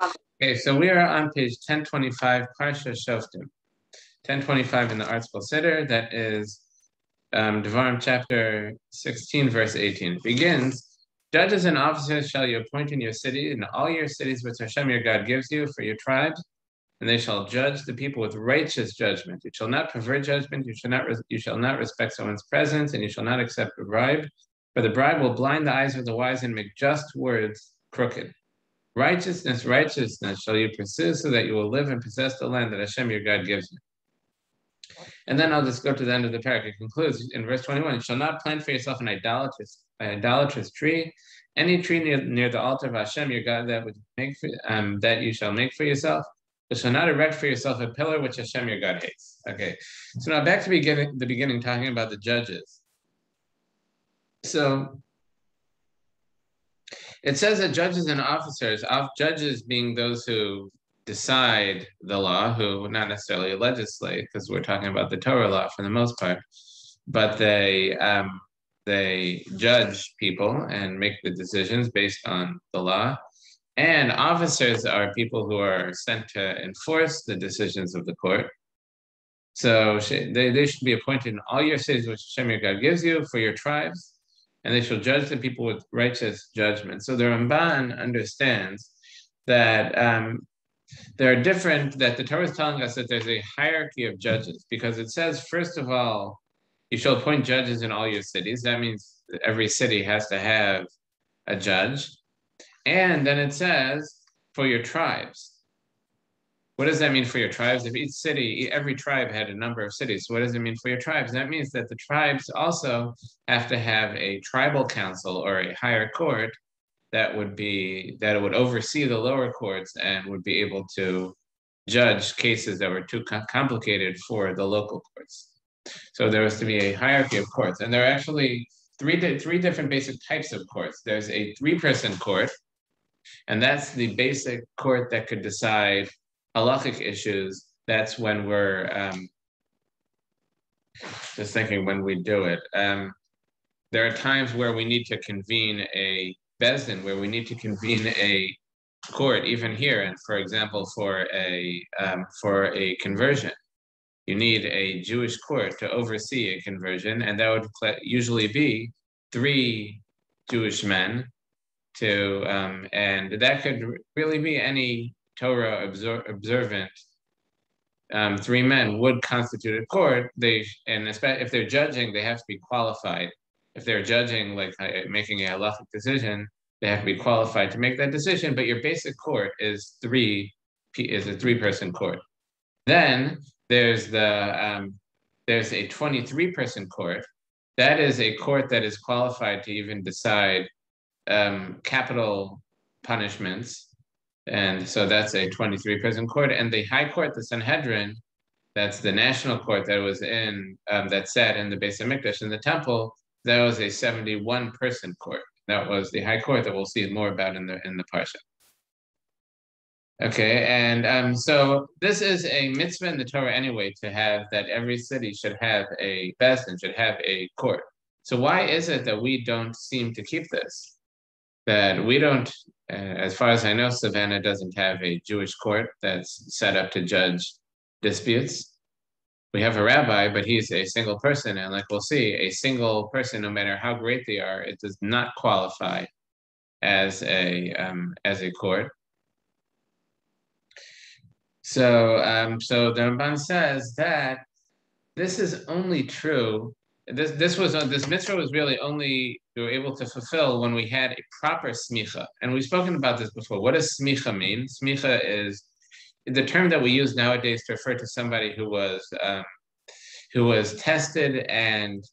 Okay, so we are on page 1025, Parsha Shoftim. 1025 in the Article Siddur, that is Devarim chapter 16, verse 18. It begins, judges and officers shall you appoint in your city, in all your cities which Hashem your God gives you for your tribes, and they shall judge the people with righteous judgment. You shall not pervert judgment, you shall not respect someone's presence, and you shall not accept a bribe, for the bribe will blind the eyes of the wise and make just words crooked. Righteousness, righteousness shall you pursue so that you will live and possess the land that Hashem your God gives you. And then I'll just go to the end of the paragraph. It concludes in verse 21, you shall not plant for yourself an idolatrous tree, any tree near the altar of Hashem your God that you shall make for yourself. You shall not erect for yourself a pillar which Hashem your God hates. Okay, so now back to the beginning, talking about the judges. So it says that judges and officers, judges being those who decide the law, who not necessarily legislate, because we're talking about the Torah law for the most part, but they judge people and make the decisions based on the law. And officers are people who are sent to enforce the decisions of the court. So they should be appointed in all your cities which Hashem your God gives you for your tribes, and they shall judge the people with righteous judgment. So the Ramban understands that that the Torah is telling us that there's a hierarchy of judges, because it says, first of all, you shall appoint judges in all your cities. That means that every city has to have a judge. And then it says, for your tribes. What does that mean for your tribes? If each city, every tribe had a number of cities, so what does it mean for your tribes? That means that the tribes also have to have a tribal council or a higher court that would oversee the lower courts and would be able to judge cases that were too complicated for the local courts. So there was to be a hierarchy of courts, and there are actually three different basic types of courts. There's a 3-person court, and that's the basic court that could decide halachic issues. That's when we're just thinking when we do it. There are times where we need to convene a bezdin, where we need to convene a court, even here. And for example, for a conversion, you need a Jewish court to oversee a conversion, and that would usually be 3 Jewish men and that could really be any Torah observant 3 men would constitute a court. If they're judging, they have to be qualified. If they're judging, like making a halachic decision, they have to be qualified to make that decision. But your basic court is a 3-person court. Then there's a 23-person court. That is a court that is qualified to even decide capital punishments. And so that's a 23-person court. And the high court, the Sanhedrin, that's the national court that was that sat in the Beis HaMikdash in the temple, that was a 71-person court. That was the high court that we'll see more about in the Parsha. Okay, and so this is a mitzvah in the Torah anyway, to have that every city should have a bezdin, should have a court. So why is it that we don't seem to keep this? That we don't, as far as I know, Savannah doesn't have a Jewish court that's set up to judge disputes. We have a rabbi, but he's a single person, and like we'll see, a single person, no matter how great they are, it does not qualify as a court. So the Ramban says that this is only true. This mitzvah was really only we were able to fulfill when we had a proper smicha, and we've spoken about this before. What does smicha mean? Smicha is the term that we use nowadays to refer to somebody who was tested and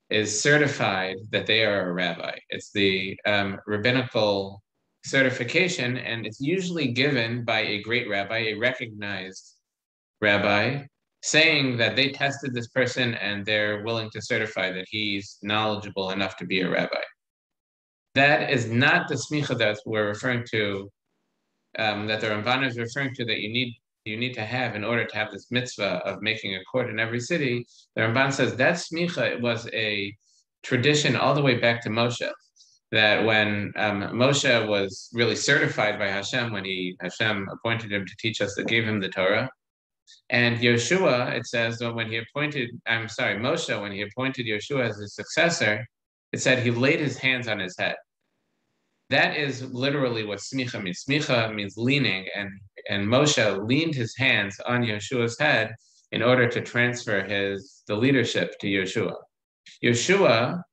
is certified that they are a rabbi. It's the rabbinical certification, and it's usually given by a great rabbi, a recognized rabbi, saying that they tested this person and they're willing to certify that he's knowledgeable enough to be a rabbi. That is not the smicha that we're referring to, that the Ramban is referring to, that you need to have in order to have this mitzvah of making a court in every city. The Ramban says that smicha was a tradition all the way back to Moshe. that when Moshe was really certified by Hashem, when Hashem appointed him to teach us, that gave him the Torah. And Yeshua, it says that when he appointed, Moshe, when he appointed Yeshua as his successor, it said he laid his hands on his head. That is literally what smicha means. Smicha means leaning, and Moshe leaned his hands on Yeshua's head in order to transfer the leadership to Yeshua. Yeshua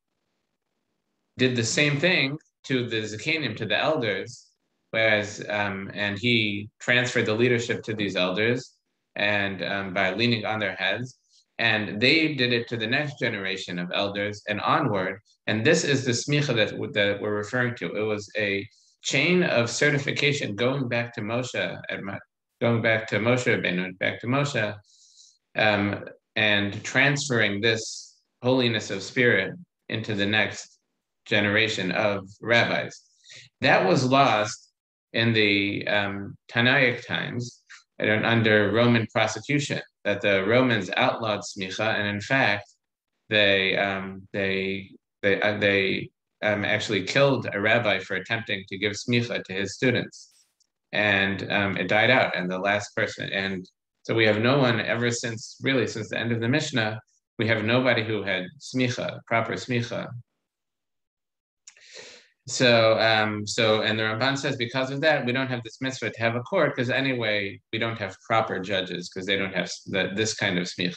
did the same thing to the Zakanim, to the elders, whereas and he transferred the leadership to these elders, and by leaning on their heads, and they did it to the next generation of elders and onward. And this is the smicha that we're referring to. It was a chain of certification going back to Moshe, Rabbeinu, back to Moshe, and transferring this holiness of spirit into the next generation of rabbis. That was lost in the Tanaic times and under Roman prosecution, that the Romans outlawed smicha, and in fact, they actually killed a rabbi for attempting to give smicha to his students, and it died out. And the last person, and so we have no one ever since the end of the Mishnah, we have nobody who had smicha, proper smicha. So, and the Ramban says because of that, we don't have this mitzvah to have a court, because anyway, we don't have proper judges because they don't have this kind of smicha.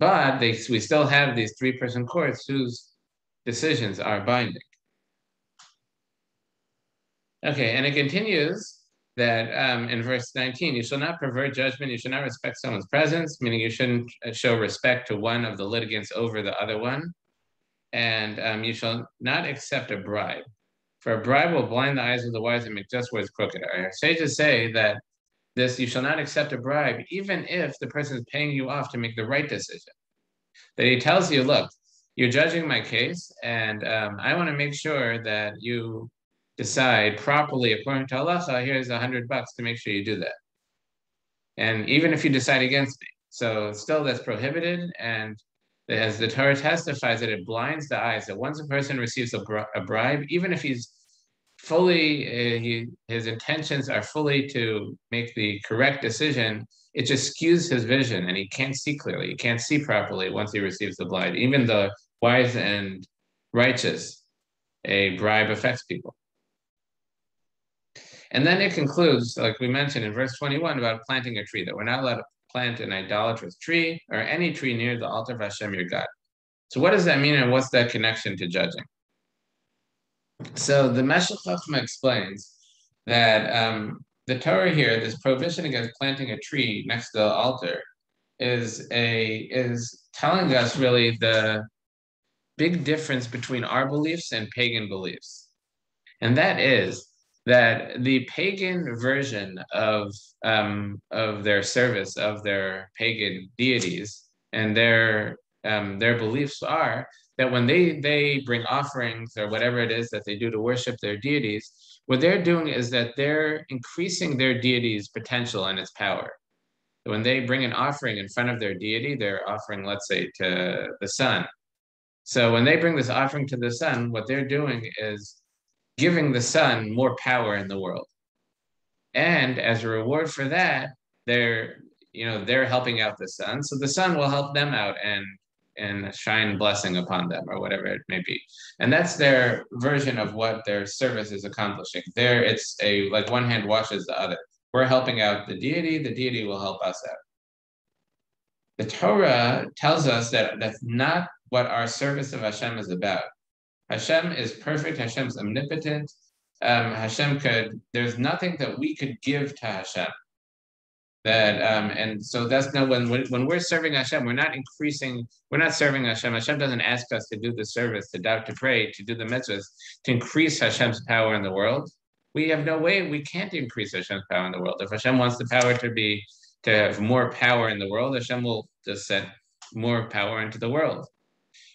But we still have these 3-person courts whose decisions are binding. Okay, and it continues that in verse 19, you shall not pervert judgment, you should not respect someone's presence, meaning you shouldn't show respect to one of the litigants over the other one, and you shall not accept a bribe. For a bribe will blind the eyes of the wise and make just words crooked. Our sages say that you shall not accept a bribe, even if the person is paying you off to make the right decision. That he tells you, look, you're judging my case, and I want to make sure that you decide properly according to halacha. Here's $100 to make sure you do that. And even if you decide against me, so still that's prohibited. And as the Torah testifies, that it blinds the eyes, that once a person receives a bribe, even if he's fully, his intentions are fully to make the correct decision, it just skews his vision and he can't see clearly. He can't see properly once he receives the bribe. Even the wise and righteous, a bribe affects people. And then it concludes, like we mentioned in verse 21, about planting a tree, that we're not allowed to plant an idolatrous tree or any tree near the altar of Hashem your God. So what does that mean, and what's that connection to judging? So the Meshech Chochmah explains that the Torah here, this prohibition against planting a tree next to the altar, is telling us really the big difference between our beliefs and pagan beliefs. And that is that the pagan version of their service, of their pagan deities, and their beliefs are that when they bring offerings or whatever it is that they do to worship their deities, what they're doing is that they're increasing their deity's potential and its power. When they bring an offering in front of their deity, they're offering, let's say, to the sun. So when they bring this offering to the sun, what they're doing is giving the sun more power in the world. And as a reward for that, they're helping out the sun. So the sun will help them out and shine blessing upon them, or whatever it may be. And that's their version of what their service is accomplishing. There, it's like one hand washes the other. We're helping out the deity will help us out. The Torah tells us that that's not what our service of Hashem is about. Hashem is perfect. Hashem's omnipotent. There's nothing that we could give to Hashem. And so that's not when we're serving Hashem, we're not serving Hashem. Hashem doesn't ask us to do the service, to doubt, to pray, to do the mitzvahs, to increase Hashem's power in the world. We have no way, we can't increase Hashem's power in the world. If Hashem wants the power to have more power in the world, Hashem will just set more power into the world.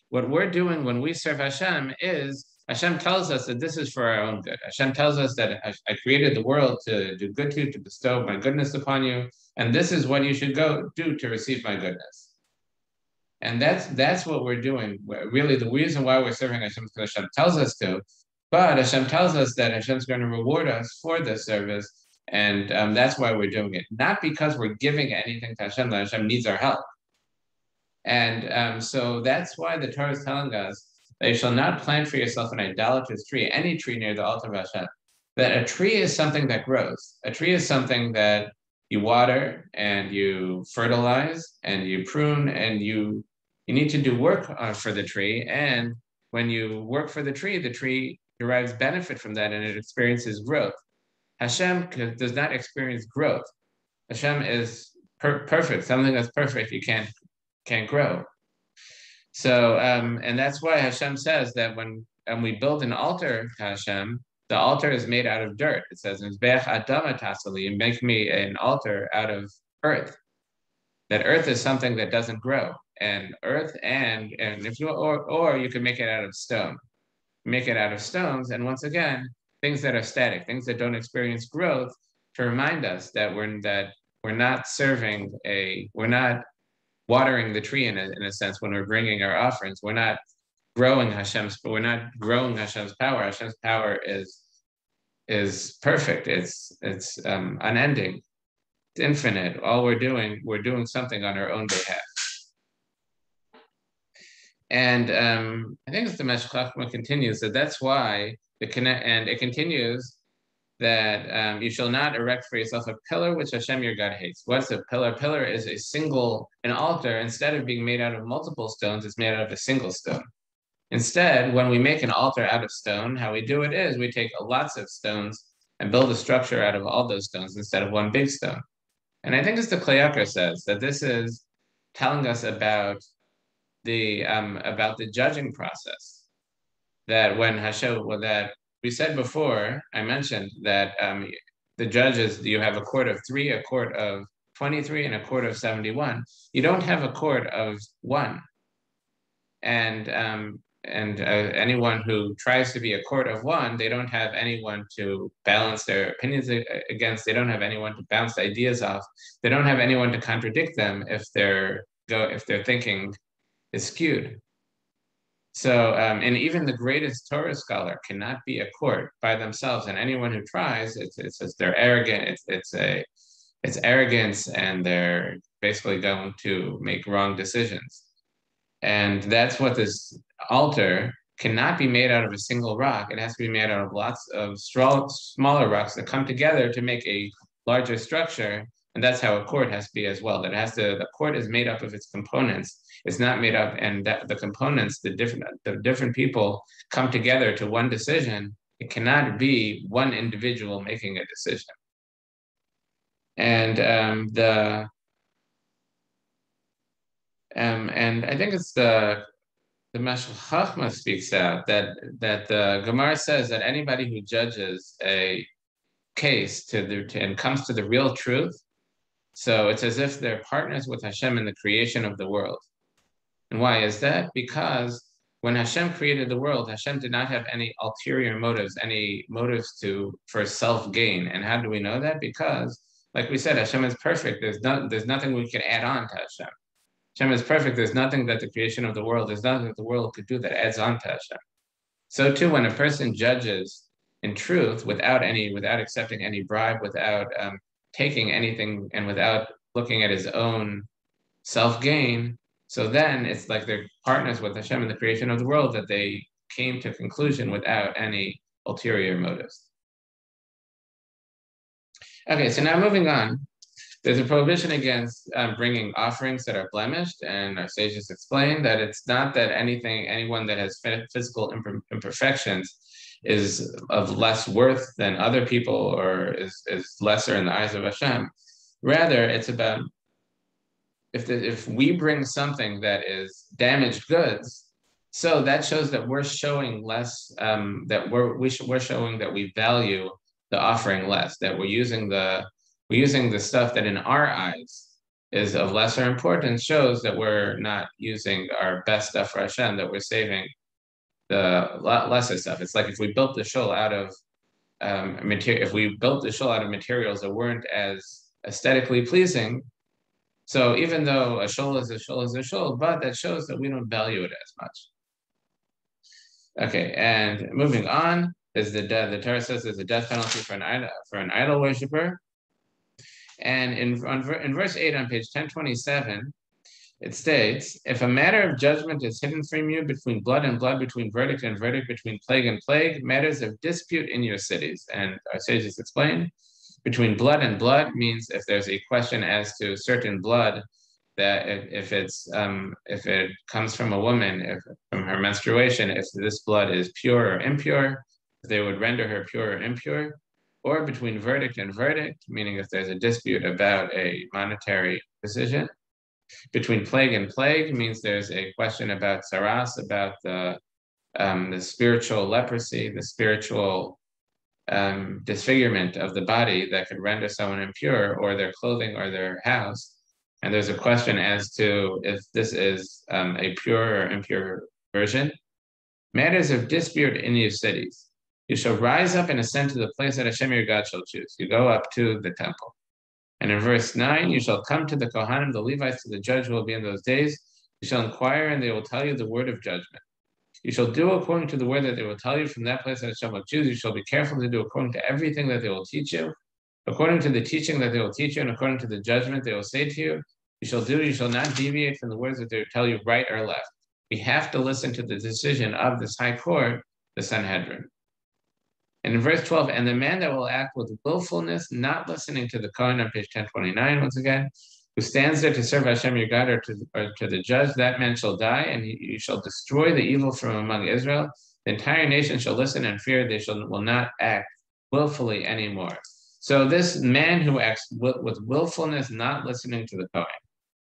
What we're doing when we serve Hashem is, Hashem tells us that this is for our own good. Hashem tells us that I created the world to do good to you, to bestow my goodness upon you, and this is what you should go do to receive my goodness. And that's what we're doing. Really, the reason why we're serving Hashem is because Hashem tells us to, But Hashem tells us that Hashem's going to reward us for this service, and that's why we're doing it. Not because we're giving anything to Hashem, that Hashem needs our help. And so that's why the Torah is telling us that you shall not plant for yourself an idolatrous tree, any tree near the altar of Hashem. That a tree is something that grows. A tree is something that you water and you fertilize and you prune, and you need to do work for the tree. And when you work for the tree derives benefit from that, and it experiences growth. Hashem does not experience growth. Hashem is perfect. Something that's perfect, you can't grow. So, and that's why Hashem says that when we build an altar to Hashem, the altar is made out of dirt. It says, you make me an altar out of earth. That earth is something that doesn't grow. And earth and if you or you can make it out of stone. Make it out of stones, and once again, things that are static, things that don't experience growth, to remind us that we're not watering the tree in a sense when we're bringing our offerings. We're not growing Hashem's power. Hashem's power is perfect. It's unending. It's infinite. All we're doing something on our own behalf. And I think it's the Meshech Chochmah continues that that's why it continues that you shall not erect for yourself a pillar which Hashem your God hates. What's a pillar? A pillar is an altar. Instead of being made out of multiple stones, it's made out of a single stone. Instead, when we make an altar out of stone, how we do it is we take lots of stones and build a structure out of all those stones instead of one big stone. And I think as the Kli Yakar says, that this is telling us about the judging process. That when that we said before, I mentioned that the judges, you have a court of 3, a court of 23, and a court of 71. You don't have a court of 1. And anyone who tries to be a court of 1, they don't have anyone to balance their opinions against. They don't have anyone to bounce ideas off. They don't have anyone to contradict them if their thinking is skewed. So, and even the greatest Torah scholar cannot be a court by themselves. And anyone who tries, it's they're arrogant. It's arrogance, and they're basically going to make wrong decisions. And that's what this altar cannot be made out of a single rock. It has to be made out of lots of smaller rocks that come together to make a larger structure. And that's how a court has to be as well. The court is made up of its components. It's not made up, and that the components, the different people come together to one decision. It cannot be one individual making a decision. And and I think it's the Meshech Chochmah speaks out that the Gemara says that anybody who judges a case and comes to the real truth, so it's as if they're partners with Hashem in the creation of the world. And why is that? Because when Hashem created the world, Hashem did not have any ulterior motives, any motives for self-gain. And how do we know that? Because, like we said, Hashem is perfect. There's nothing we can add on to Hashem. Hashem is perfect. There's nothing that the creation of the world, there's nothing that the world could do that adds on to Hashem. So too, when a person judges in truth without accepting any bribe, without taking anything, and without looking at his own self-gain, so then it's like they're partners with Hashem in the creation of the world, that they came to conclusion without any ulterior motives. Okay, so now moving on. There's a prohibition against bringing offerings that are blemished, and our sages explain that it's not that anyone that has physical imperfections is of less worth than other people, or is lesser in the eyes of Hashem. Rather, it's about if we bring something that is damaged goods, so that shows that we're showing less, that we're showing that we value the offering less, that we're using the stuff that in our eyes is of lesser importance, shows that we're not using our best stuff for Hashem, that we're saving the lesser stuff. It's like if we built the shul out of materials that weren't as aesthetically pleasing. So even though a shul is a shul is a shul, but that shows that we don't value it as much. Okay, and moving on, is the Torah says there's a death penalty for an idol worshiper. And in verse 8 on page 1027, it states, if a matter of judgment is hidden from you between blood and blood, between verdict and verdict, between plague and plague, matters of dispute in your cities. And our sages explain, between blood and blood means if there's a question as to certain blood, that if it comes from a woman, from her menstruation, if this blood is pure or impure, they would render her pure or impure. Or between verdict and verdict, meaning if there's a dispute about a monetary decision. Between plague and plague means there's a question about saras, about the spiritual leprosy, the spiritual disfigurement of the body that could render someone impure, or their clothing or their house. And there's a question as to if this is a pure or impure version. Matters of dispute in your cities. You shall rise up and ascend to the place that Hashem your God shall choose. You go up to the temple. And in verse 9, you shall come to the Kohanim, the Levites, to the judge who will be in those days. You shall inquire, and they will tell you the word of judgment. You shall do according to the word that they will tell you from that place that Hashem will choose. You shall be careful to do according to everything that they will teach you. According to the teaching that they will teach you, and according to the judgment they will say to you, you shall not deviate from the words that they tell you right or left. We have to listen to the decision of this high court, the Sanhedrin. And in verse 12, and the man that will act with willfulness, not listening to the Kohen on page 1029, once again, who stands there to serve Hashem your God or to the judge, that man shall die, and you shall destroy the evil from among Israel. The entire nation shall listen and fear, will not act willfully anymore. So this man who acts with willfulness, not listening to the Kohen.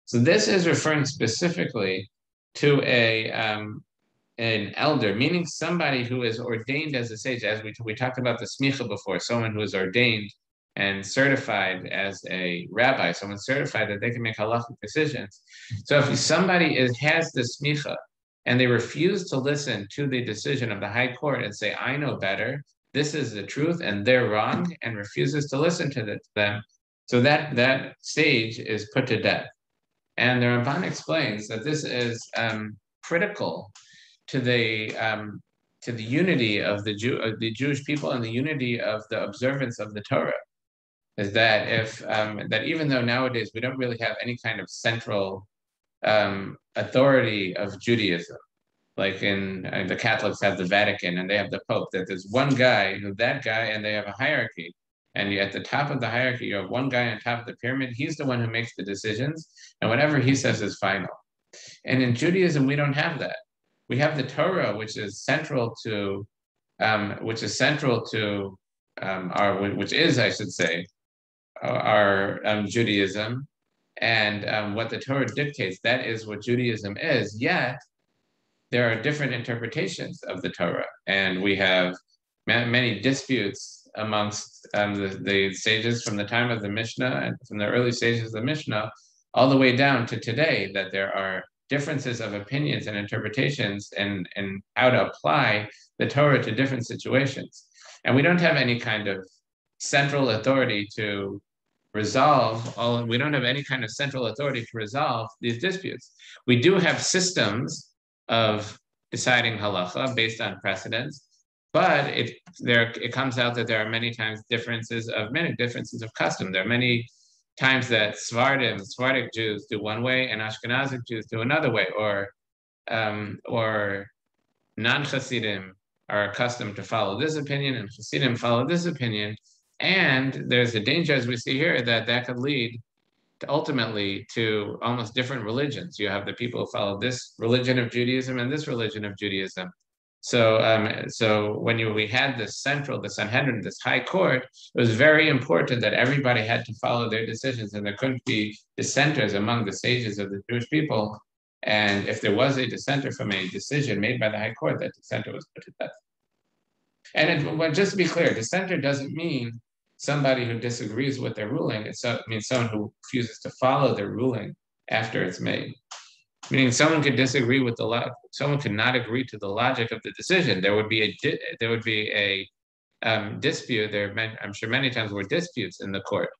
So this is referring specifically to an elder, meaning somebody who is ordained as a sage, as we talked about the smicha before, someone who is ordained and certified as a rabbi, someone certified that they can make halachic decisions. So if somebody has the smicha and they refuse to listen to the decision of the high court and say, I know better, this is the truth and they're wrong, and refuses to listen to them, so that sage is put to death. And the Ramban explains that this is critical to the unity of the Jewish people and the unity of the observance of the Torah. Is that that even though nowadays we don't really have any kind of central authority of Judaism, like in the Catholics have the Vatican and they have the Pope, that there's one guy, and they have a hierarchy. And at the top of the hierarchy, you have one guy on top of the pyramid. He's the one who makes the decisions, and whatever he says is final. And in Judaism, we don't have that. We have the Torah, which is central to our Judaism, and what the Torah dictates. That is what Judaism is. Yet there are different interpretations of the Torah, and we have many disputes amongst the sages from the time of the Mishnah and from the early stages of the Mishnah all the way down to today, that there are differences of opinions and interpretations and how to apply the Torah to different situations. And we don't have any kind of central authority to resolve these disputes. We do have systems of deciding halacha based on precedents, but it comes out that there are many times differences of custom. There are many times that Sephardic Jews do one way and Ashkenazic Jews do another way, or non-Hasidim are accustomed to follow this opinion and Hasidim follow this opinion. And there's a danger, as we see here, that could lead ultimately to almost different religions. You have the people who follow this religion of Judaism and this religion of Judaism. So when we had the Sanhedrin, this high court, it was very important that everybody had to follow their decisions, and there couldn't be dissenters among the sages of the Jewish people. And if there was a dissenter from a decision made by the high court, that dissenter was put to death. And just to be clear, dissenter doesn't mean somebody who disagrees with their ruling. It means someone who refuses to follow their ruling after it's made. Meaning someone could disagree with someone could not agree to the logic of the decision. There would be a dispute. I'm sure many times were disputes in the court,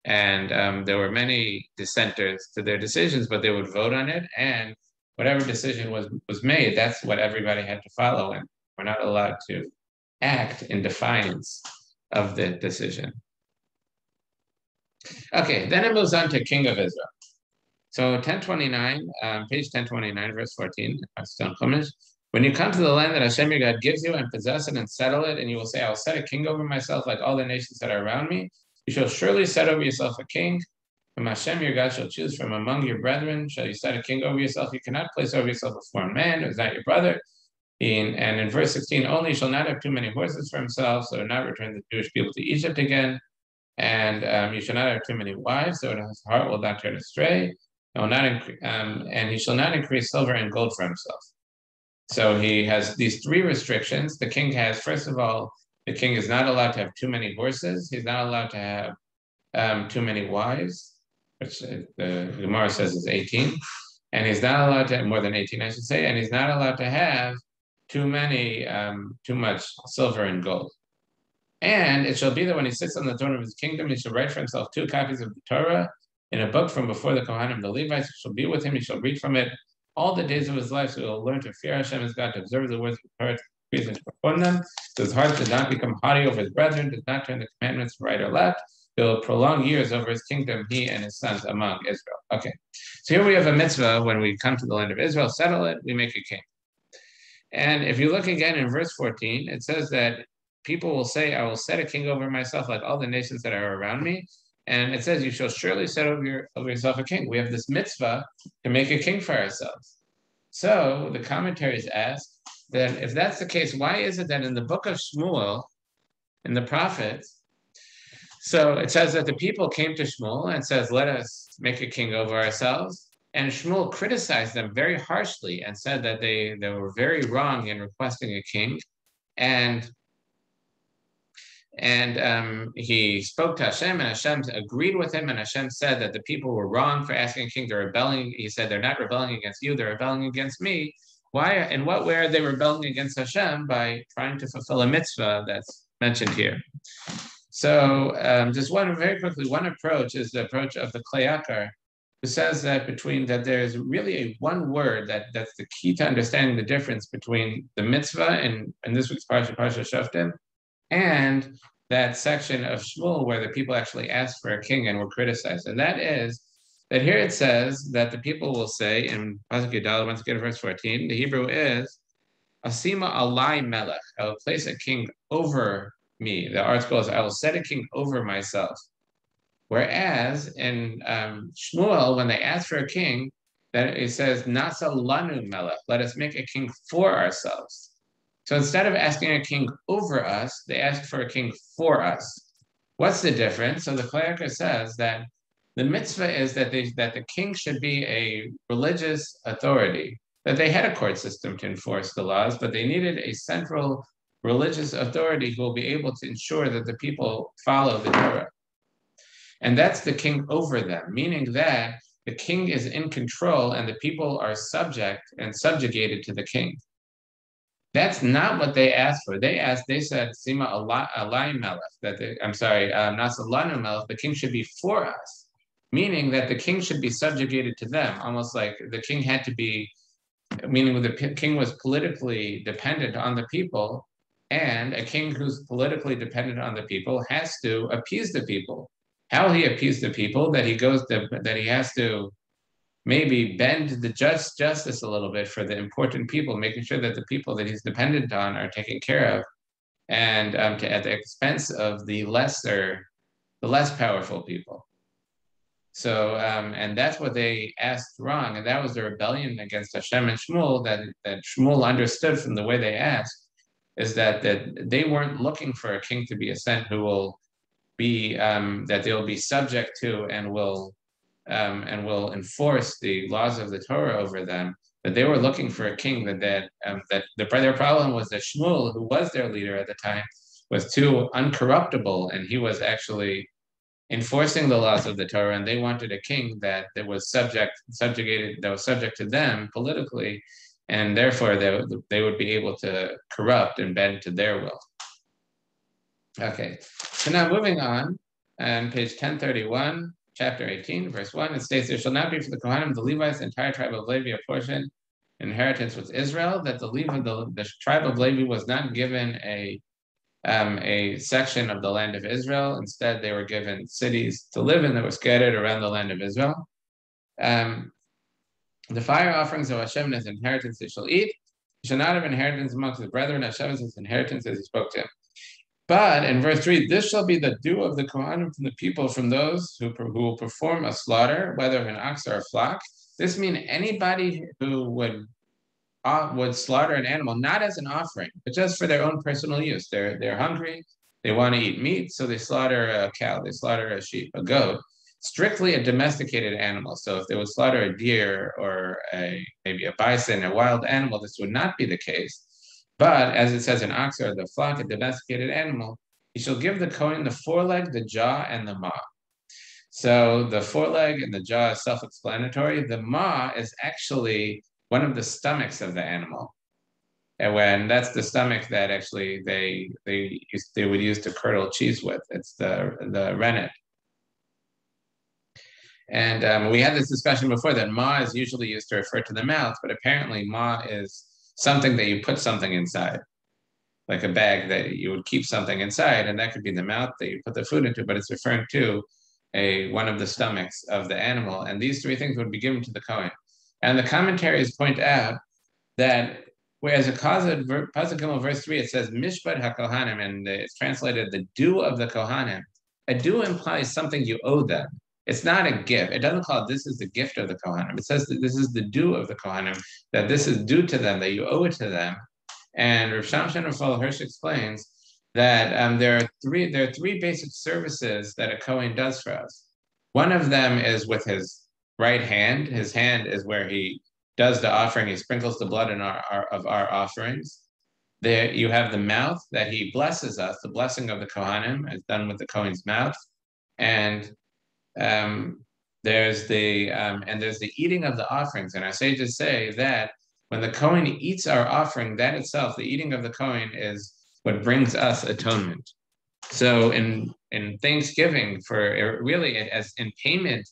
and there were many dissenters to their decisions, but they would vote on it, and whatever decision was made, that's what everybody had to follow. And We're not allowed to act in defiance of the decision. Okay, then it moves on to King of Israel. So 1029, page 1029, verse 14, Stone Chumash. When you come to the land that Hashem your God gives you and possess it and settle it, and you will say, I will set a king over myself like all the nations that are around me, you shall surely set over yourself a king, whom Hashem your God shall choose from among your brethren. Shall you set a king over yourself? You cannot place over yourself a foreign man who is not your brother. And in verse 16, only shall not have too many horses for himself, so not return the Jewish people to Egypt again. And you shall not have too many wives, so his heart will not turn astray. And he shall not increase silver and gold for himself. So he has these three restrictions. The king has, first of all, the king is not allowed to have too many horses. He's not allowed to have too many wives, which the Gemara says is 18. And he's not allowed to have more than 18, I should say. And he's not allowed to have too much silver and gold. And it shall be that when he sits on the throne of his kingdom, he shall write for himself 2 copies of the Torah in a book from before the Kohanim, the Levites, who shall be with him. He shall read from it all the days of his life, so he will learn to fear Hashem his God, to observe the words of the Torah, to increase and to perform them. So his heart does not become haughty over his brethren, does not turn the commandments right or left. He will prolong years over his kingdom, he and his sons among Israel. Okay, so here we have a mitzvah. When we come to the land of Israel, settle it, we make a king. And if you look again in verse 14, it says that people will say, I will set a king over myself like all the nations that are around me. And it says, you shall surely set over yourself a king. We have this mitzvah to make a king for ourselves. So the commentaries ask that if that's the case, why is it that in the book of Shmuel, in the prophets, so it says that the people came to Shmuel and says, let us make a king over ourselves. And Shmuel criticized them very harshly and said that they were very wrong in requesting a king. And he spoke to Hashem, and Hashem agreed with him, and Hashem said that the people were wrong for asking a king. They're rebelling. He said, they're not rebelling against you, they're rebelling against me. Why? In what way are they rebelling against Hashem? By trying to fulfill a mitzvah that's mentioned here. So just very quickly, one approach is the approach of the Kleyakar, who says that there's really one word that's the key to understanding the difference between the mitzvah in this week's Parsha Shoftim, and that section of Shmuel where the people actually asked for a king and were criticized. And that is that here it says that the people will say in Pasuk Yudal, once again, verse 14, the Hebrew is, Asima alai melech, I will place a king over me. The article is, I will set a king over myself. Whereas in Shmuel, when they ask for a king, then it says, Nasa lanu melech, let us make a king for ourselves. So instead of asking a king over us, they asked for a king for us. What's the difference? So the Kleyakar says that the mitzvah is that the king should be a religious authority, that they had a court system to enforce the laws, but they needed a central religious authority who will be able to ensure that the people follow the Torah. And that's the king over them, meaning that the king is in control and the people are subject and subjugated to the king. That's not what they asked for. They said, Sima alai melech, Nasa lanu melech, the king should be for us, meaning that the king should be subjugated to them, almost like the king had to be, meaning the king was politically dependent on the people, and a king who's politically dependent on the people has to appease the people. How he appease the people? That he has to maybe bend the justice a little bit for the important people, making sure that the people that he's dependent on are taken care of, and at the expense of the less powerful people. So, and that's what they asked wrong, and that was the rebellion against Hashem and Shmuel that Shmuel understood from the way they asked, is that they weren't looking for a king to be sent who will be that they'll be subject to and will enforce the laws of the Torah over them. But they were looking for a king their problem was that Shmuel, who was their leader at the time, was too uncorruptible, and he was actually enforcing the laws of the Torah, and they wanted a king that was subject to them politically, and therefore they would be able to corrupt and bend to their will. Okay, so now moving on page 1031, chapter 18, verse 1, it states, there shall not be for the Kohanim, the Levites, the entire tribe of Levi, a portion inheritance with Israel, that the tribe of Levi was not given a section of the land of Israel. Instead, they were given cities to live in that were scattered around the land of Israel. The fire offerings of Hashem as inheritance they shall eat. He shall not have inheritance amongst his brethren. Hashem is his inheritance as he spoke to him. But in verse 3, this shall be the due of the Kohanim from the people, from those who will perform a slaughter, whether of an ox or a flock. This means anybody who would slaughter an animal, not as an offering, but just for their own personal use. They're hungry, they want to eat meat, so they slaughter a cow, they slaughter a sheep, a goat. Strictly a domesticated animal. So if they would slaughter a deer or maybe a bison, a wild animal, this would not be the case. But as it says in ox or the flock, a domesticated animal, he shall give the Kohen the foreleg, the jaw, and the maw. So the foreleg and the jaw is self-explanatory. The maw is actually one of the stomachs of the animal. And when that's the stomach that actually they would use to curdle cheese with. It's the rennet. And we had this discussion before that maw is usually used to refer to the mouth, but apparently maw is something that you put something inside, like a bag that you would keep something inside, and that could be the mouth that you put the food into, but it's referring to one of the stomachs of the animal. And these three things would be given to the Kohen. And the commentaries point out that whereas a Pasuk verse 3, it says Mishpat HaKohanim, and it's translated the due of the Kohanim. A due implies something you owe them. It's not a gift. It doesn't call it this is the gift of the Kohanim. It says that this is the due of the Kohanim, that this is due to them, that you owe it to them. And Rav Shamshan Raphael Hirsch explains that there are three basic services that a Kohen does for us. One of them is with his right hand. His hand is where he does the offering. He sprinkles the blood of our offerings. There you have the mouth that he blesses us. The blessing of the Kohanim is done with the Kohen's mouth. And there's the eating of the offerings, and our sages say that when the Kohen eats our offering, that itself, the eating of the Kohen, is what brings us atonement. So in thanksgiving for really as payment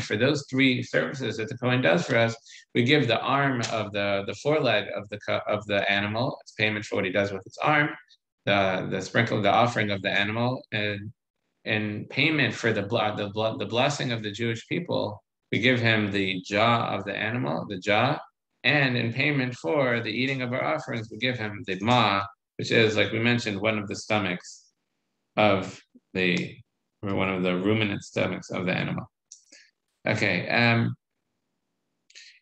for those three services that the Kohen does for us, we give the arm of the foreleg of the animal. It's payment for what he does with its arm. The offering of the animal, and in payment for the blessing of the Jewish people, we give him the jaw of the animal, the jaw, and in payment for the eating of our offerings, we give him the maw, which is, like we mentioned, one of the stomachs of one of the ruminant stomachs of the animal. Okay,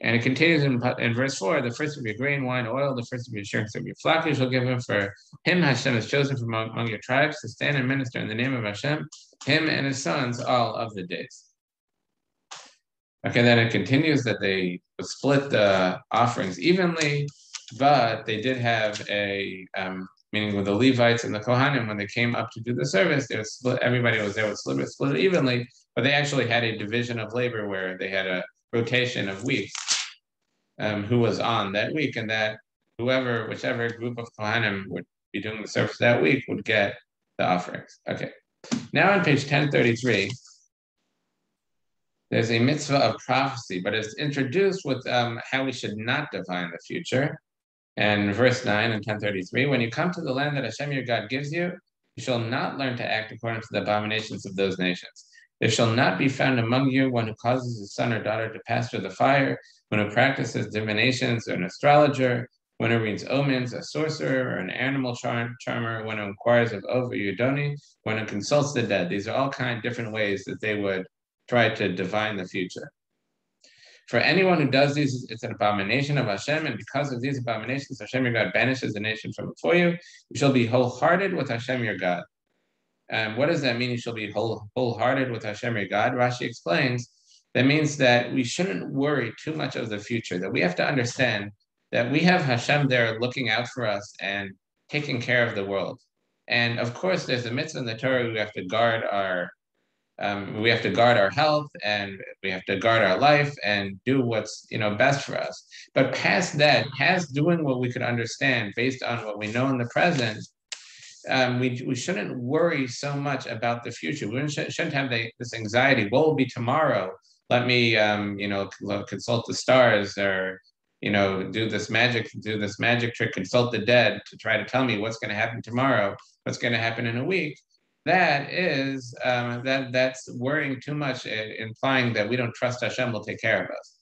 and it continues in verse 4, the first would be grain, wine, oil, the first would be assurance, would be flock, you shall give him. For him Hashem has chosen from among your tribes to stand and minister in the name of Hashem, him and his sons all of the days. Okay, then it continues that they would split the offerings evenly, but they did have meaning with the Levites and the Kohanim, when they came up to do the service, they would split, everybody was there, would split it evenly, but they actually had a division of labor where they had a rotation of weeks, who was on that week, and that whichever group of Kohanim would be doing the service that week would get the offerings. Okay, now on page 1033, there's a mitzvah of prophecy, but it's introduced with how we should not divine the future. And verse 9 and 1033, when you come to the land that Hashem your God gives you, you shall not learn to act according to the abominations of those nations. There shall not be found among you one who causes his son or daughter to pass through the fire, one who practices divinations, or an astrologer, one who reads omens, a sorcerer, or an animal charmer, one who inquires of Ov or Yudoni, one who consults the dead. These are all different ways that they would try to divine the future. For anyone who does these, it's an abomination of Hashem, and because of these abominations, Hashem your God banishes the nation from before you. You shall be wholehearted with Hashem your God. What does that mean? You shall be wholehearted with Hashem your God. Rashi explains that means that we shouldn't worry too much of the future, that we have to understand that we have Hashem there looking out for us and taking care of the world. And of course, there's a mitzvah in the Torah. We have to guard our health, and we have to guard our life and do what's best for us. But past that, past doing what we could understand based on what we know in the present, we shouldn't worry so much about the future. We shouldn't have this anxiety. What will be tomorrow? Let me consult the stars, or do this magic trick, consult the dead to try to tell me what's going to happen tomorrow, what's going to happen in a week, that is that's worrying too much, implying that we don't trust Hashem will take care of us.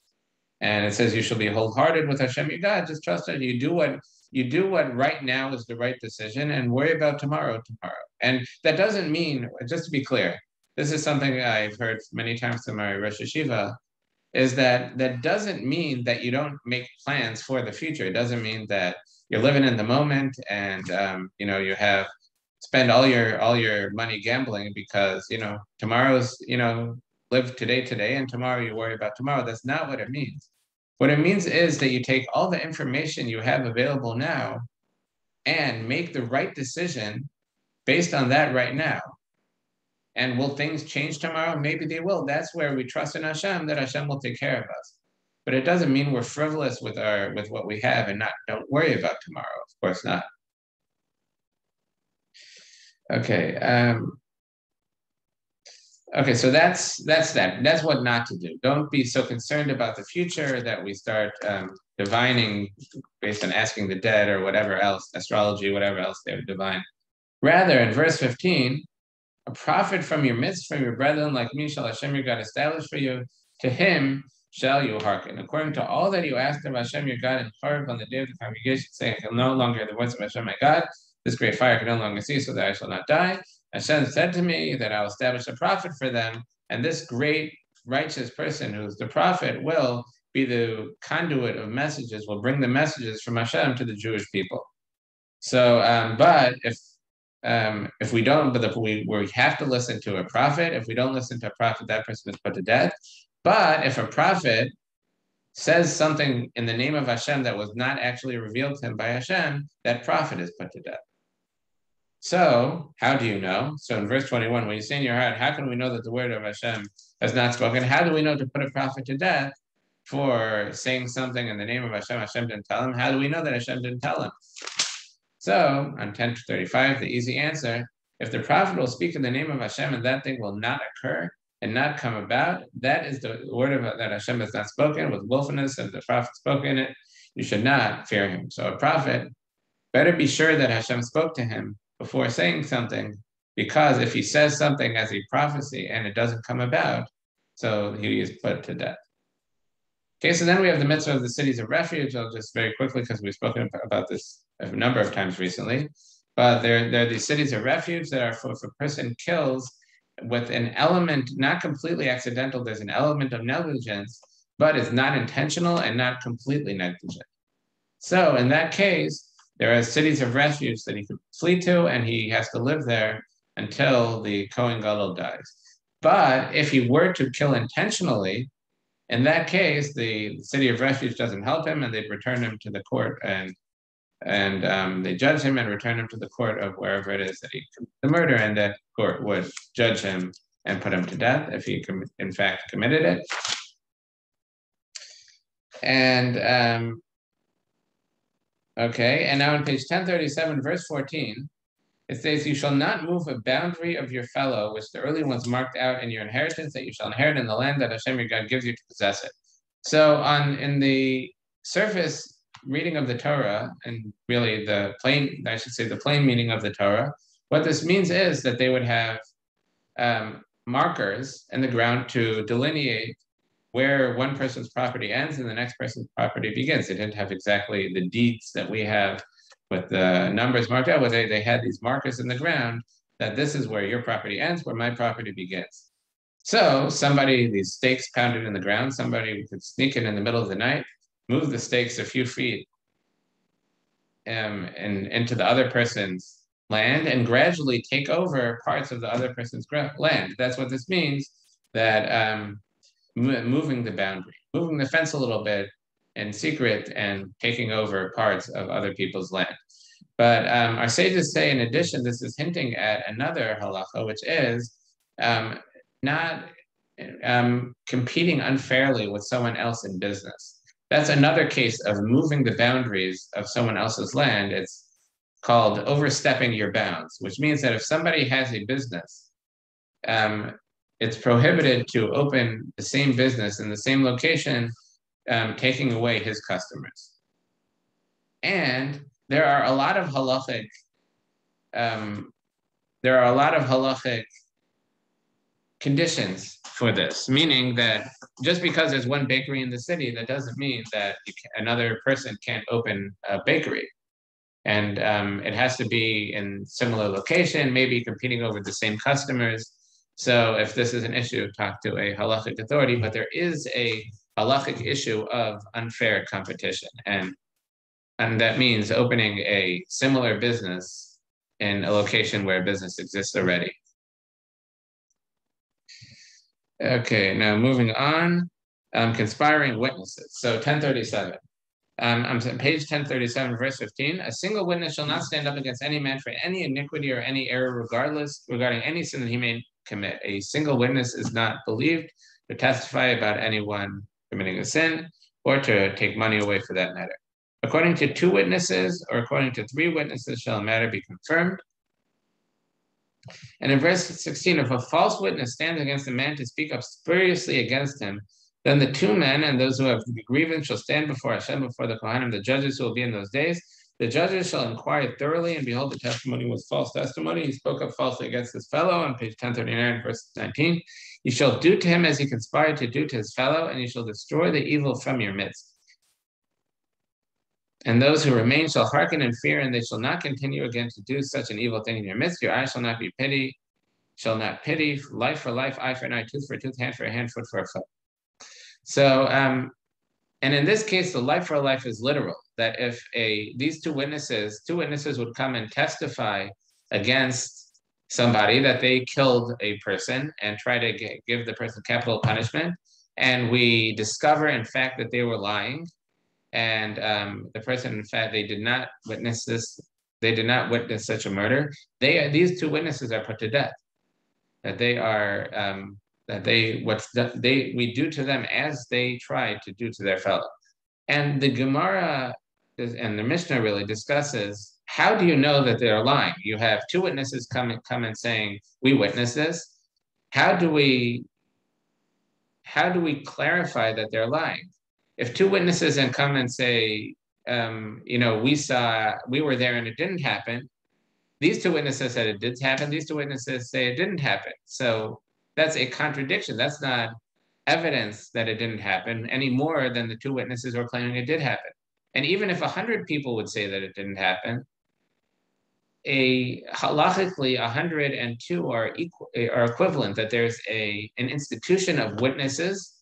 And it says you shall be wholehearted with Hashem your God. Just trust it. You do what right now is the right decision, and worry about tomorrow. And that doesn't mean, just to be clear, this is something I've heard many times from my Rosh Hashiva, is that doesn't mean that you don't make plans for the future. It doesn't mean that you're living in the moment and you have spend all your money gambling because tomorrow's live today, and tomorrow you worry about tomorrow. That's not what it means. What it means is that you take all the information you have available now and make the right decision based on that right now. And will things change tomorrow? Maybe they will. That's where we trust in Hashem, that Hashem will take care of us. But it doesn't mean we're frivolous with what we have and don't worry about tomorrow. Of course not. Okay. Okay, so that's that. That's what not to do. Don't be so concerned about the future that we start divining based on asking the dead or whatever else, astrology, whatever else they would divine. Rather, in verse 15, a prophet from your midst, from your brethren like me, shall Hashem your God establish for you. To him shall you hearken, according to all that you asked of Hashem your God in Horeb on the day of the congregation, saying, I can no longer hear the voice of Hashem my God. This great fire can no longer cease, so that I shall not die. Hashem said to me that I will establish a prophet for them, and this great righteous person who's the prophet will be the conduit of messages, will bring the messages from Hashem to the Jewish people. So, but if we don't, but if we have to listen to a prophet. If we don't listen to a prophet, that person is put to death. But if a prophet says something in the name of Hashem that was not actually revealed to him by Hashem, that prophet is put to death. So, how do you know? So in verse 21, when you say in your heart, how can we know that the word of Hashem has not spoken? How do we know to put a prophet to death for saying something in the name of Hashem? Hashem didn't tell him. How do we know that Hashem didn't tell him? So, on 10:35, the easy answer, if the prophet will speak in the name of Hashem and that thing will not occur and not come about, that is the word of that Hashem has not spoken with willfulness, and the prophet spoken it, you should not fear him. So a prophet better be sure that Hashem spoke to him before saying something, because if he says something as a prophecy and it doesn't come about, so he is put to death. Okay, so then we have the mitzvah of the cities of refuge. I'll just very quickly, because we've spoken about this a number of times recently, but there are these cities of refuge that are for if a person kills with an element, not completely accidental, there's an element of negligence, but it's not intentional and not completely negligent. So in that case, there are cities of refuge that he could flee to, and he has to live there until the Kohen Gadol dies. But if he were to kill intentionally, in that case, the city of refuge doesn't help him, and they'd return him to the court, and they judge him and return him to the court of wherever it is that he committed the murder, and that court would judge him and put him to death if he in fact committed it. And okay, and now on page 1037, verse 14, it says, you shall not move a boundary of your fellow, which the early ones marked out in your inheritance, that you shall inherit in the land that Hashem your God gives you to possess it. So in the surface reading of the Torah, and really the plain meaning of the Torah, what this means is that they would have markers in the ground to delineate where one person's property ends and the next person's property begins. They didn't have exactly the deeds that we have with the numbers marked out, but they had these markers in the ground that this is where your property ends, where my property begins. So these stakes pounded in the ground, somebody could sneak in the middle of the night, move the stakes a few feet and into the other person's land, and gradually take over parts of the other person's land. That's what this means, that moving the boundary, moving the fence a little bit in secret and taking over parts of other people's land. But our sages say, in addition, this is hinting at another halacha, which is not competing unfairly with someone else in business. That's another case of moving the boundaries of someone else's land. It's called overstepping your bounds, which means that if somebody has a business, it's prohibited to open the same business in the same location taking away his customers. And there are a lot of halachic conditions for this, meaning that just because there's one bakery in the city, that doesn't mean that another person can't open a bakery. And it has to be in similar location, maybe competing over the same customers. So if this is an issue, talk to a halachic authority, but there is a halachic issue of unfair competition. And that means opening a similar business in a location where business exists already. Okay, now moving on, conspiring witnesses. So 1037. I'm on page 1037, verse 15. A single witness shall not stand up against any man for any iniquity or any error, regarding any sin that he may commit. A single witness is not believed to testify about anyone committing a sin or to take money away for that matter. According to 2 witnesses or according to 3 witnesses shall a matter be confirmed. And in verse 16, if a false witness stands against a man to speak up spuriously against him, then the 2 men and those who have the grievance shall stand before Hashem, before the Kohanim, the judges who will be in those days. The judges shall inquire thoroughly, and behold, the testimony was false testimony. He spoke up falsely against his fellow, on page 1039, verse 19. You shall do to him as he conspired to do to his fellow, and you shall destroy the evil from your midst. And those who remain shall hearken and fear, and they shall not continue again to do such an evil thing in your midst. Your eyes shall not pity, life for life, eye for an eye, tooth for a tooth, hand for a hand, foot for a foot. So, and in this case, the life for life is literal, that if these two witnesses would come and testify against somebody that they killed a person and try to give the person capital punishment, and we discover, in fact, that they were lying, and the person, in fact, they did not witness such a murder, these 2 witnesses are put to death. That they are... we do to them as they try to do to their fellow. And the Gemara and the Mishnah really discusses, how do you know that they're lying? You have 2 witnesses come and saying, we witnessed this. How do we clarify that they're lying? If 2 witnesses and come and say, we were there and it didn't happen, these 2 witnesses said it did happen, these 2 witnesses say it didn't happen. So that's a contradiction. That's not evidence that it didn't happen any more than the 2 witnesses who are claiming it did happen. And even if 100 people would say that it didn't happen, halachically 102 are equivalent, that there's an institution of witnesses,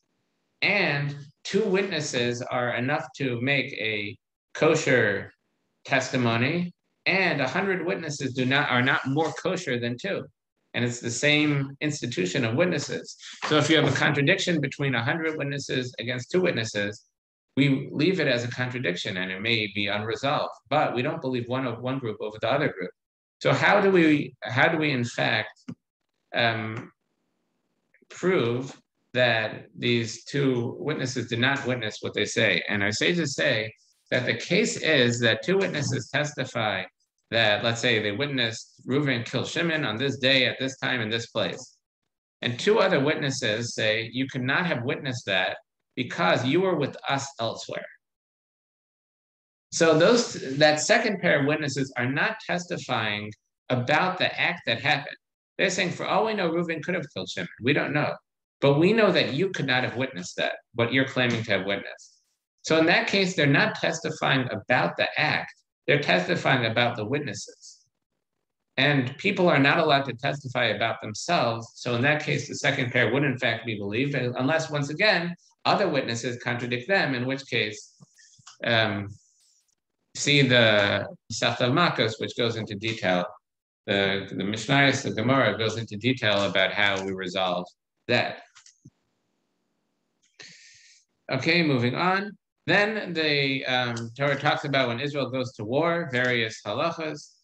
and 2 witnesses are enough to make a kosher testimony, and 100 witnesses are not more kosher than 2. And it's the same institution of witnesses. So if you have a contradiction between 100 witnesses against 2 witnesses, we leave it as a contradiction, and it may be unresolved. But we don't believe one group over the other group. So how do we in fact prove that these 2 witnesses did not witness what they say? And our sages say that the case is that 2 witnesses testify that, let's say, they witnessed Reuven kill Shimon on this day, at this time, in this place. And 2 other witnesses say, you could not have witnessed that because you were with us elsewhere. So that second pair of witnesses are not testifying about the act that happened. They're saying, for all we know, Reuven could have killed Shimon. We don't know. But we know that you could not have witnessed that, what you're claiming to have witnessed. So in that case, they're not testifying about the act. They're testifying about the witnesses. And people are not allowed to testify about themselves. So in that case, the second pair would in fact be believed, unless, once again, other witnesses contradict them, in which case, see the Masechta Makos, which goes into detail. The Mishnayos, the Gemara, goes into detail about how we resolve that. Okay, moving on. Then the Torah talks about when Israel goes to war, various halachas.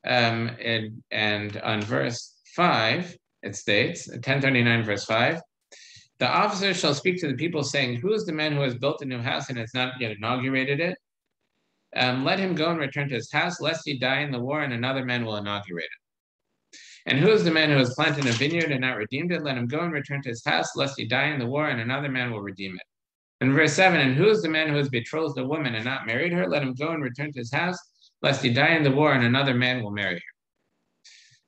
And on verse 5, it states, 1039 verse 5, the officer shall speak to the people saying, who is the man who has built a new house and has not yet inaugurated it? Let him go and return to his house, lest he die in the war, and another man will inaugurate it. And who is the man who has planted a vineyard and not redeemed it? Let him go and return to his house, lest he die in the war, and another man will redeem it. In verse 7, and who is the man who has betrothed a woman and not married her? Let him go and return to his house, lest he die in the war, and another man will marry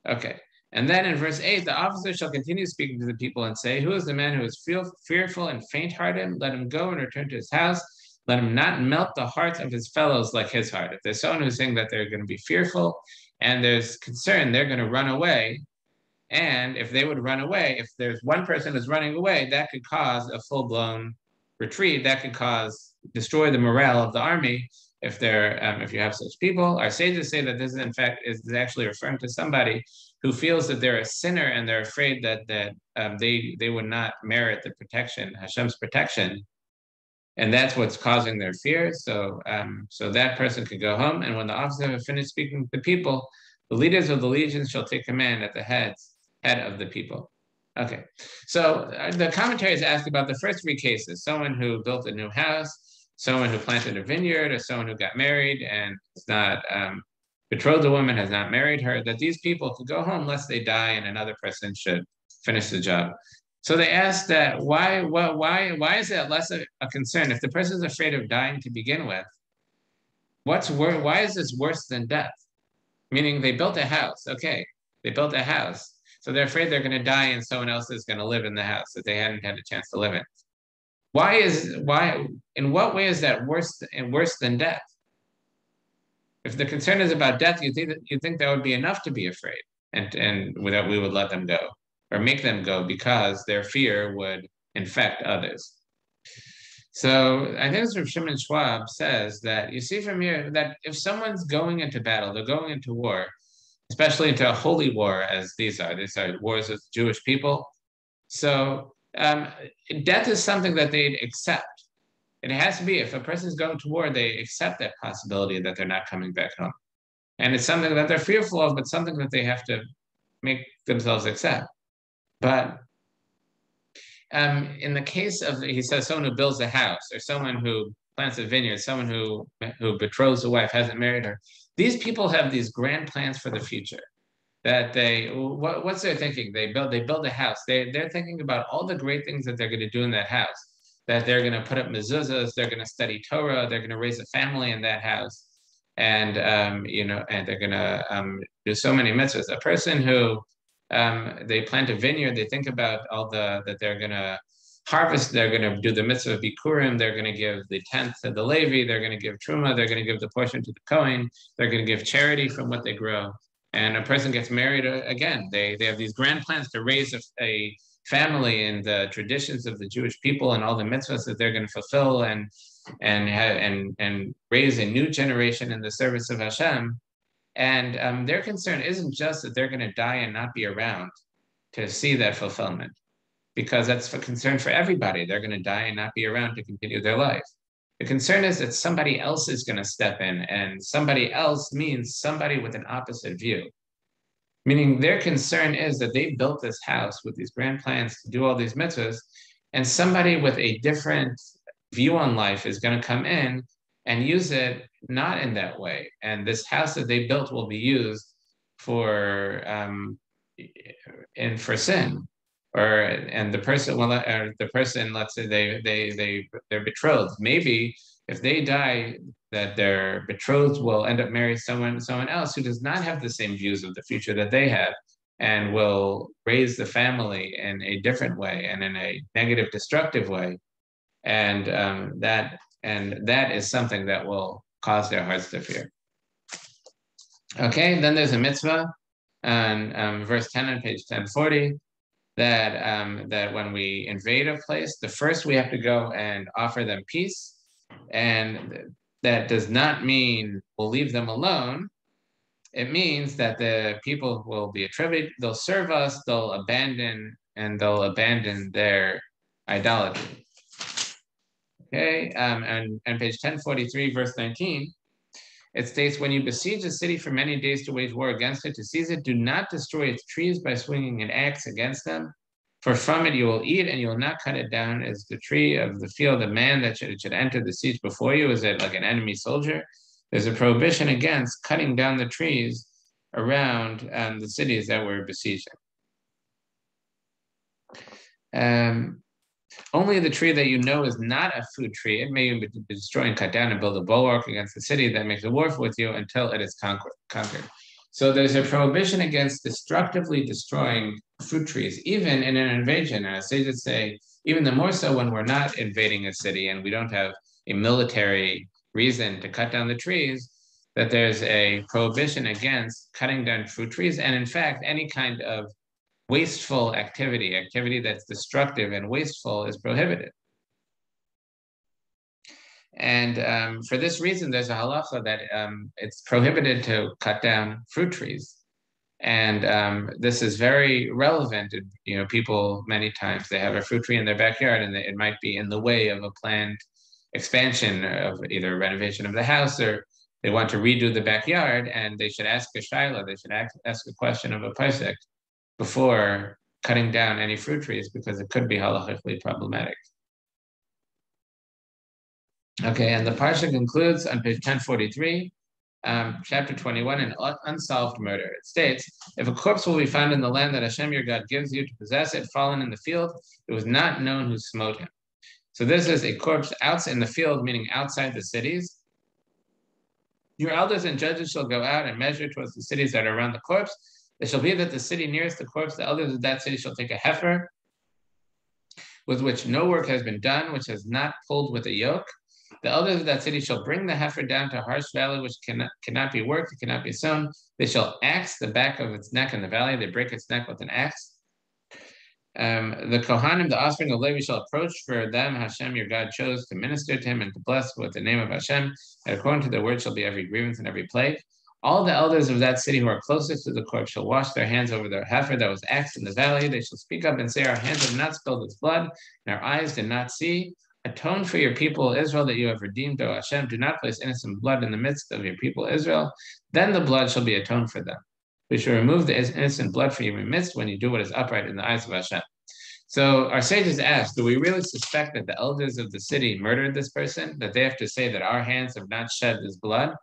her. Okay. And then in verse 8, the officer shall continue speaking to the people and say, who is the man who is fearful and faint-hearted? Let him go and return to his house. Let him not melt the hearts of his fellows like his heart. If there's someone who's saying that they're going to be fearful and there's concern, they're going to run away. And if they would run away, if there's one person who's running away, that could cause a full-blown retreat. That could destroy the morale of the army. If you have such people, our sages say that this is in fact is actually referring to somebody who feels that they're a sinner and they're afraid that they would not merit the protection, Hashem's protection, and that's what's causing their fear. So that person could go home, and when the officer has finished speaking to the people, the leaders of the legions shall take command at the head of the people. Okay, so the commentaries ask about the first three cases: someone who built a new house, someone who planted a vineyard, or someone who got married and is not betrothed a woman, has not married her, that these people could go home lest they die and another person should finish the job. So they asked that why is that less a concern? If the person is afraid of dying to begin with, why is this worse than death? Meaning they built a house. Okay, they built a house. So they're afraid they're going to die and someone else is going to live in the house that they hadn't had a chance to live in. In what way is that worse than death? If the concern is about death, you think that would be enough to be afraid, and that we would let them go or make them go because their fear would infect others. So I think it's Rav Shimon Schwab says that you see from here that if someone's going into battle, they're going into war, especially into a holy war as these are wars with Jewish people. So death is something that they'd accept. It has to be, if a person's going to war, they accept that possibility that they're not coming back home. And it's something that they're fearful of, but something that they have to make themselves accept. But in the case of, he says, someone who builds a house or someone who plants a vineyard, someone who betroths a wife, hasn't married her, these people have these grand plans for the future. That what's their thinking? They build a house. They're thinking about all the great things that they're going to do in that house. That they're going to put up mezuzahs, they're going to study Torah, they're going to raise a family in that house, and and they're going to do so many mitzvahs. A person who they plant a vineyard, they think about that they're going to harvest, they're going to do the mitzvah of Bikurim, they're going to give the 10th to the Levi, they're going to give Truma, they're going to give the portion to the Kohen, they're going to give charity from what they grow. And a person gets married again. They have these grand plans to raise a family in the traditions of the Jewish people and all the mitzvahs that they're going to fulfill and raise a new generation in the service of Hashem. And their concern isn't just that they're going to die and not be around to see that fulfillment, because that's a concern for everybody. They're going to die and not be around to continue their life. The concern is that somebody else is going to step in, and somebody else means somebody with an opposite view. Meaning their concern is that they built this house with these grand plans to do all these mitzvahs, and somebody with a different view on life is going to come in and use it not in that way. And this house that they built will be used for sin. The person, let's say they're betrothed. Maybe if they die, that their betrothed will end up marrying someone else who does not have the same views of the future that they have, and will raise the family in a different way and in a negative, destructive way. And that is something that will cause their hearts to fear. Okay, then there's a mitzvah on verse 10 on page 1040. That when we invade a place, the first we have to go and offer them peace, and that does not mean we'll leave them alone. It means that the people will be attributed, they'll serve us, they'll abandon their idolatry. Okay, and page 1043, verse 19, it states, when you besiege a city for many days to wage war against it, to seize it, do not destroy its trees by swinging an axe against them. For from it you will eat, and you will not cut it down as the tree of the field. A man that should enter the siege before you, is it like an enemy soldier? There's a prohibition against cutting down the trees around the cities that we're besieging. Only only the tree that you know is not a food tree, it may be destroy and cut down and build a bulwark against the city that makes a war with you until it is conquered. So there's a prohibition against destructively destroying fruit trees, even in an invasion. And as sages say, even the more so when we're not invading a city and we don't have a military reason to cut down the trees, that there's a prohibition against cutting down fruit trees. And in fact, any kind of wasteful activity that's destructive and wasteful is prohibited. And for this reason, there's a halacha that it's prohibited to cut down fruit trees. And this is very relevant. People many times, they have a fruit tree in their backyard and it might be in the way of a planned expansion of either renovation of the house, or they want to redo the backyard, and they should ask a shaila, they should ask a question of a pasuk before cutting down any fruit trees, because it could be halachically problematic. Okay, and the Parsha concludes on page 1043, chapter 21, an unsolved murder. It states, if a corpse will be found in the land that Hashem your God gives you to possess it, fallen in the field, it was not known who smote him. So this is a corpse out in the field, meaning outside the cities. Your elders and judges shall go out and measure towards the cities that are around the corpse. It shall be that the city nearest the corpse, the elders of that city shall take a heifer with which no work has been done, which has not pulled with a yoke. The elders of that city shall bring the heifer down to a harsh valley, which cannot be worked, it cannot be sown. They shall axe the back of its neck in the valley. They break its neck with an axe. The Kohanim, the offspring of Levi, shall approach for them. Hashem, your God, chose to minister to him and to bless with the name of Hashem. And according to their word shall be every grievance and every plague. All the elders of that city who are closest to the corpse shall wash their hands over their heifer that was axed in the valley. They shall speak up and say, our hands have not spilled its blood, and our eyes did not see. Atone for your people Israel that you have redeemed, O Hashem. Do not place innocent blood in the midst of your people Israel. Then the blood shall be atoned for them. We shall remove the innocent blood from your midst when you do what is upright in the eyes of Hashem. So our sages asked, do we really suspect that the elders of the city murdered this person, that they have to say that our hands have not shed this blood?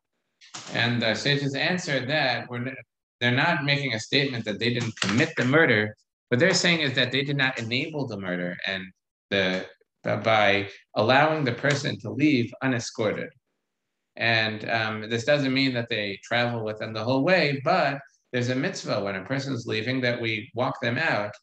And our sages answered that they're not making a statement that they didn't commit the murder. What they're saying is that they did not enable the murder, and by allowing the person to leave unescorted. And this doesn't mean that they travel with them the whole way, but there's a mitzvah when a person is leaving that we walk them out.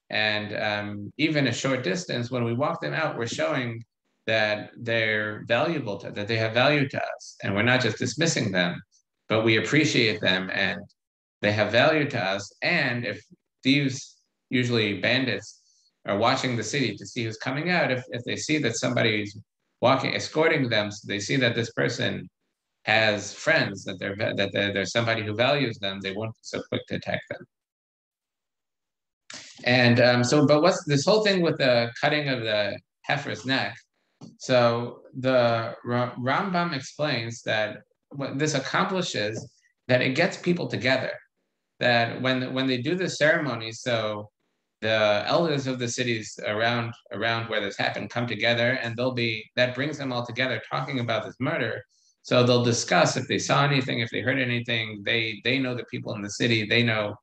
And even a short distance, when we walk them out, we're showing that they're valuable, that they have value to us. And we're not just dismissing them, but we appreciate them and they have value to us. And if thieves, usually bandits, are watching the city to see who's coming out, if they see that somebody's walking, escorting them, so they see that this person has friends, that there's somebody who values them, they won't be so quick to attack them. And but what's this whole thing with the cutting of the heifer's neck? So the Rambam explains that what this accomplishes, that it gets people together, that when they do the ceremony, so the elders of the cities around where this happened come together, and that brings them all together talking about this murder. So they'll discuss if they saw anything, if they heard anything. They know the people in the city, they know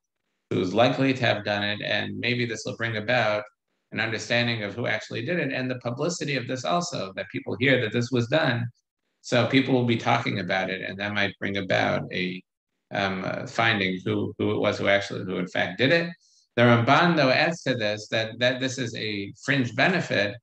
who's likely to have done it, and maybe this will bring about an understanding of who actually did it, and the publicity of this also, that people hear that this was done. So people will be talking about it, and that might bring about a finding who it was who in fact did it. The Ramban, though, adds to this that this is a fringe benefit,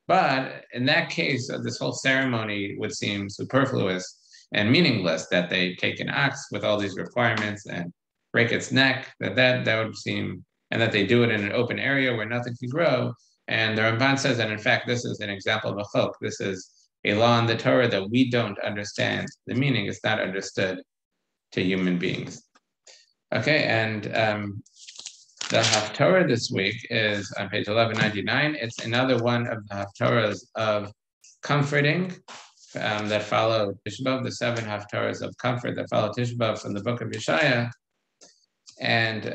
but in that case, this whole ceremony would seem superfluous and meaningless, that they take an ox with all these requirements and break its neck, that would seem, and that they do it in an open area where nothing can grow. And the Ramban says that, in fact, this is an example of a chok. This is a law in the Torah that we don't understand. The meaning is not understood to human beings. Okay, and the Haftorah this week is on page 1199. It's another one of the Haftorahs of comforting that follow Tisha B'Av, the 7 Haftorahs of comfort that follow Tisha B'Av from the book of Yeshaya. And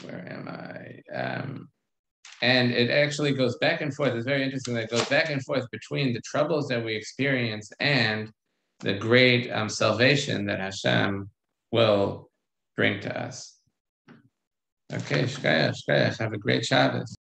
where am I? And it actually goes back and forth. It's very interesting that it goes back and forth between the troubles that we experience and the great salvation that Hashem will bring to us. Okay, shkaya. Have a great Shabbos.